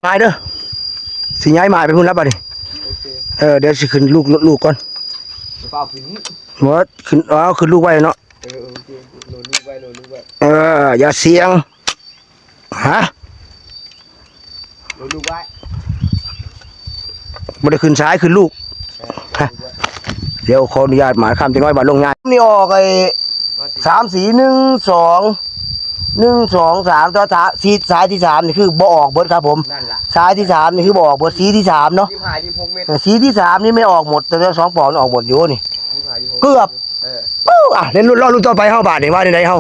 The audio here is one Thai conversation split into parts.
ไม้เด้อสีย้ายไม้ไปพุ่นรับบ่ดิเดี๋ยวสิขึ้นลูกก่อนเปล่าขึ้นหมดขึ้นขึ้นลูกไว้เนาะโอเคโหลดลูกไว้อย่าเสียงฮะโหลดลูกไว้บ่ได้ขึ้นซ้ายขึ้นลูกเดี๋ยวขออนุญาตหมายคำจะน้อยมาลงงานนี่ออกไอ้3 4 1 2 1 2 3ตัวสีสายที่3นี่คือบ่ออกเบิดครับผมสายที่3นี่คือบ่ออกเบิดสีที่3เนาะสีที่3นี่ไม่ออกหมดแต่2ปอกนี่ออกหมดอยู่นี่เกือบเล่นรอรุ่นต่อไปเฮาบาทนี่ว่าได้เฮา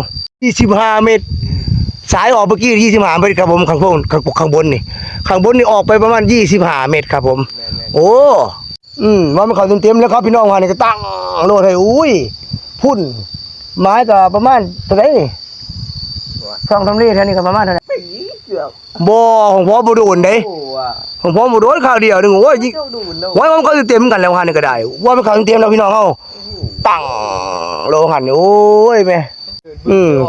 25เมตรสายออกเมื่อกี้25เมตรครับผมข้างบนนี่ข้างบนนี่ออกไปประมาณ25เมตรครับผมโอ้ว่ามันเข้าเต็มๆแล้วครับพี่น้องว่านี่ก็ตั้งโลดให้อุ้ยพุ่นไม้ก็ประมาณเท่าไหร่นี่ช่องทำเลแถวนี้ก็ประมาณเท่าไหร่บ่ของพ่อบ่โดนเด้ของพ่อบ่โดนข้าวเดียวนึงโอ้ยว่ามันเข้าเต็มกันแล้วว่านี่ก็ได้ว่ามันเข้าเต็มแล้วพี่น้องเฮาตั้งโลหันโอ้ยแม่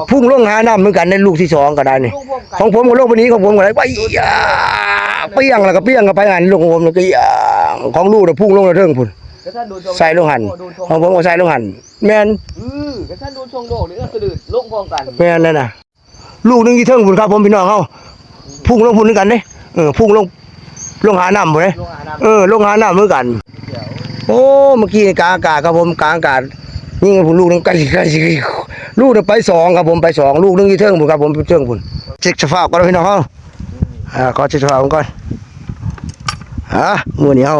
พุ่งลงหาน้ำเหมือนกันในลูกที่2ก็ได้นี่ของผมกับลูกวันนี้ของผมก็ได้ไปเปี้ยงแล้วก็เปี้ยงก็ไปหันลูกของผมก็ของลูกน่ะพุ่งลงแล้วเทิงพุ่นใส่ลงหันของผมก็ใส่ลงหันแม่นกระทั่งโดนชงโลกหรือสะดุดลงพร้อมกันแม่นนั่นน่ะลูกนึงที่เทิงพุ่นครับผมพี่น้องเฮาพุ่งลงพุ่นเหมือนกันเด้พุ่งลงหาน้ำพุ่นเด้ลงหาน้ำเหมือนกันโอ้เมื่อกี้กลางอากาศครับผมกลางอากาศนี่ผมลูกนึงใกล้ลูกนึงไป2ครับผมไป2ลูกนึงที่เทิงพุ่นครับผมเทิงพุ่นเช็คสภาพก่อนพี่น้องเฮาขอเช็คสภาพก่อนมื้อนี้เฮา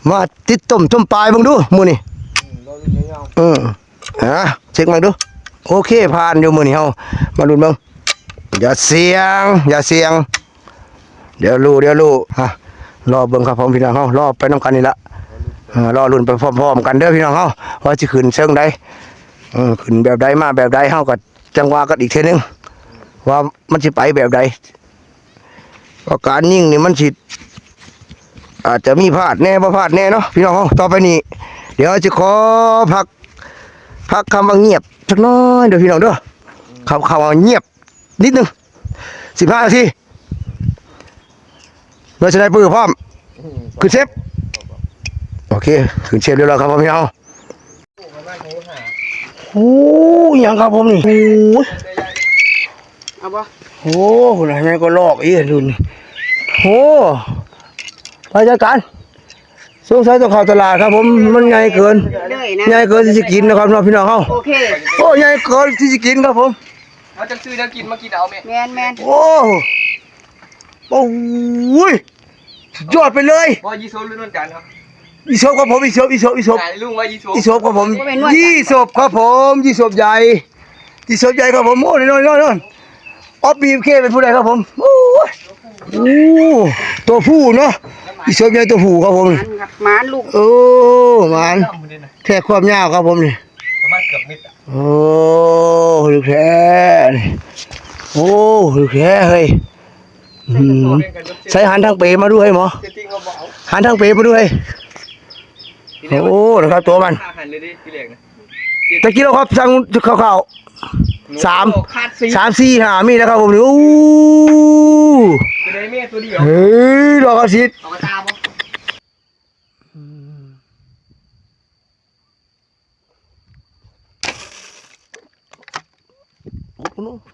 มาติดต้มปลายเบิ่งดูมื้อนี้เช็คมาดูโอเคผ่านอยู่มื้อนี้เฮามาลุ้นเบิ่งอย่าเสียงเดี๋ยวรู้รอเบิ่งครับผมพี่น้องเฮารอไปนำกันนี่ละรอลุ้นไปพร้อมๆกันเด้อพี่น้องเฮาว่าสิขึ้นเชิงใดขึ้นแบบใดมาแบบใดเฮาก็จังว่ากันอีกเทื่อนึงว่ามันสิไปแบบใดเพราะการยิงนี่มันสิอาจจะมีพลาดแน่บ่พลาดแน่เนาะพี่น้องเฮาต่อไปนี้เดี๋ยวจะขอพักคำว่าเงียบสักน้อยเดี๋ยวพี่น้องเด้อคำว่าเงียบนิดนึง15 นาทีเมื่อจะได้ปืนพร้อมขึ้นเซฟโอเคขึ้นเซฟเรียบร้อยครับพี่น้องโอ้ยังครับผมนี่เอาปะโอ้คนไหนก็ลอกอีกดูนี่โอ้ไปจัดการสงสัยต้องเข้าตลาดครับผมมันใหญ่เกินที่จะกินนะครับพี่น้องเขาโอเคโอ้ใหญ่เกินที่จะกินครับผมเขาจะซื้อแล้วกินมากินเอาไหมแมนโอ้ยยอดไปเลยว่ายีโซหรือนวลจันทร์ครับยีโซครับผมยีโซลุงว่ายีโซครับผมยีโซครับผมยีโซใหญ่ครับผมโอ้นอนออฟบีเคเป็นผู้ใดครับผมโอ้ตัวผู้เนาะยีโซใหญ่ตัวผู้ครับผมหมานลูกโอ้หมานแค่ความยาวครับผมนี่ประมาณเกือบเมตรโอ้ลูกแท้โอ้ลูกแท้เฮ้ยใช้หันทางเปมาด้วยหมอหันทางเปมาด้วยโอ้นะครับตัวมันตะกี้เราครับสั่งข้าว3 4 5มีนะครับผมนี่โอ้เฮ้ยดอกกระสิทธิ์โอ้โห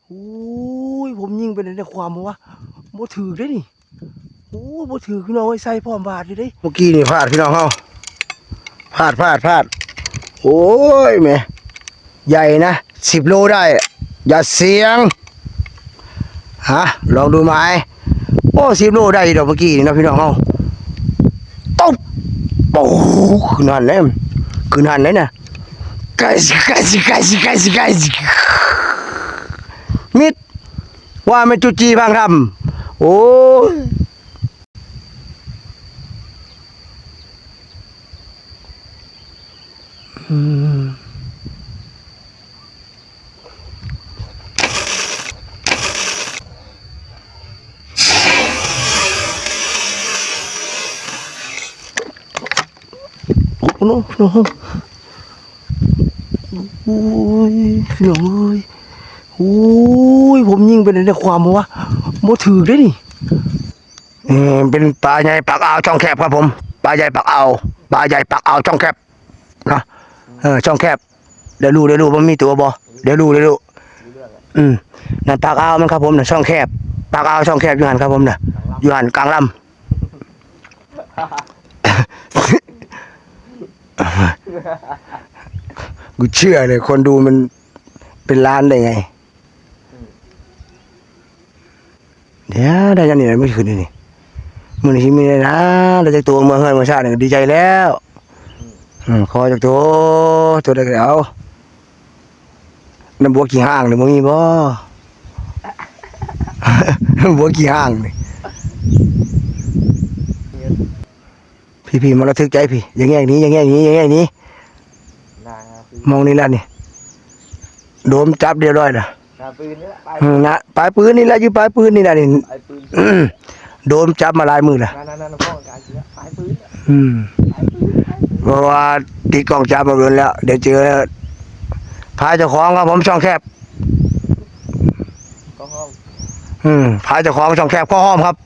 โอ้ยผมยิงไปในความว่าบ่ถือได้นี่โอ้บ่ถือพี่น้องใส่พร้อมบาดอยู่ได้เมื่อกี้นี่พลาดพี่น้องเฮาพลาดโอ้ยแม่ใหญ่นะ10 โลได้อย่าเสียงลองดูไหมโอ้10 โลได้ดอกเมื่อกี้นี่นะพี่น้องเฮาตุ๊บโอ้ขึ้นหันเลยนะไก่มิดว่าไม่จุจีพังทำโอ้โอ้ พี่น้องเอ้ยโอ้ยผมยิงไปในความว่าโมถือได้นี่เป็นปลาใหญ่ปากอ่าวช่องแคบครับผมปลาใหญ่ปากอ่าวปลาใหญ่ปากอ่าวช่องแคบนะช่องแคบเดี๋ยวรู้มันมีตัวบ่เดี๋ยวรู้นั่นปากอ่าวมันครับผมน่ะช่องแคบปากอ่าวช่องแคบอยู่หันครับผมน่ะอยู่หันกลางลำ กูเชื่อเลยคนดูมันเป็นล้านได้ไงเดี๋ยวได้ยันนี่ไม่ขึ้นนี่มือนี้มีเลยนะได้จากตัวเมื่อเฮือนเมื่อชาติเนี่ยดีใจแล้วขอจากตัวได้แล้วน้ำบัวกี่ห้างเนี่ยมึงมีบ่ น้ำบัวกี่ห้างนี่พี่มาระทึกใจพี่อย่างเงี้ยนี้มองนี่แล้วนี่โดมจับเรียบร้อยนะปืนนี่แหละ นะปลายปืนนี่แหละอยู่ปลายปืนนี่แหละนี่โดมจับมาลายมือละ นั่นพ่อการเสียปลายปืน เพราะว่าติดกล้องจับมาเกินแล้วเดี๋ยวเจอพาเจ้าของครับผมช่องแคบ ก็ห้อง พาเจ้าของช่องแคบข้อห้อมครับ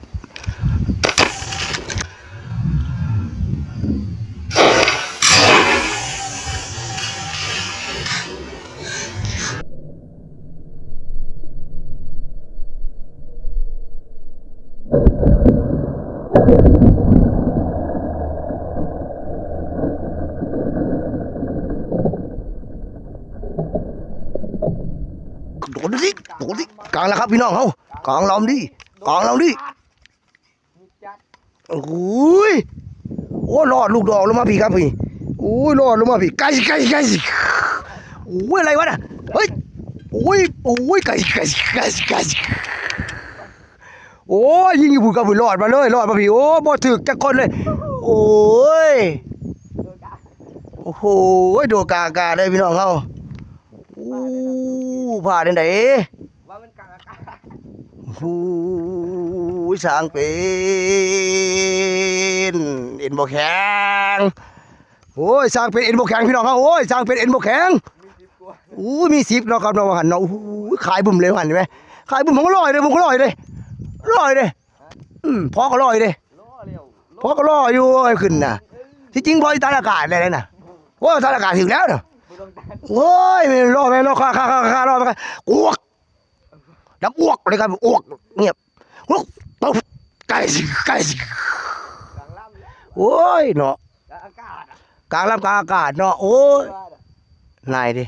โดนดิกลางแล้วครับพี่น้องเขากลางลำดิโอ้ยโอ้รอดลูกดอกลงมาพี่ครับพี่โอ้ยรอดลงมาพี่ไก่โอ้ยอะไรวะน่ะเฮ้ยโอ้ยไก่โอ้ยยิงอยู่บุกกับบุรอดมาเลยรอดมาพี่โอ้บ่ถึกจักคนเลยโอ้ยโอ้โหโดนกากาได้พี่น้องเขาโอ้ผ่าได้ไหน ว่ามันกลางอากาศ โอ้ยสร้างเป็นเอ็นบ่แข็งโอ้ยสร้างเป็นเอ็นบ่แข็งพี่น้องครับโอ้ยสร้างเป็นเอ็นบ่แข็งโอ้ยมี10เนาะครับเนาะหันเนาะโอ้ยขายบุ่มเลยหันเห็นไหมขายบุ่มผมก็ลอยเลยพอก็ลอยเลย ล้อเร็ว พอก็ลอยอยู่ไอ้ขึ้นน่ะที่จริงพอตาอากาศได้เลยน่ะโอ้ยตาอากาศถึงแล้วเนาะโอ้ยไม่รอดค่ารอดไปอ้วกดับอ้วกเลยครับอ้วกเงียบอ้วกปุ๊บไก่สิ กลางลำ โอ้ยเนาะ อากาศ กลางลำกลางอากาศเนาะโอ้ยนายดิ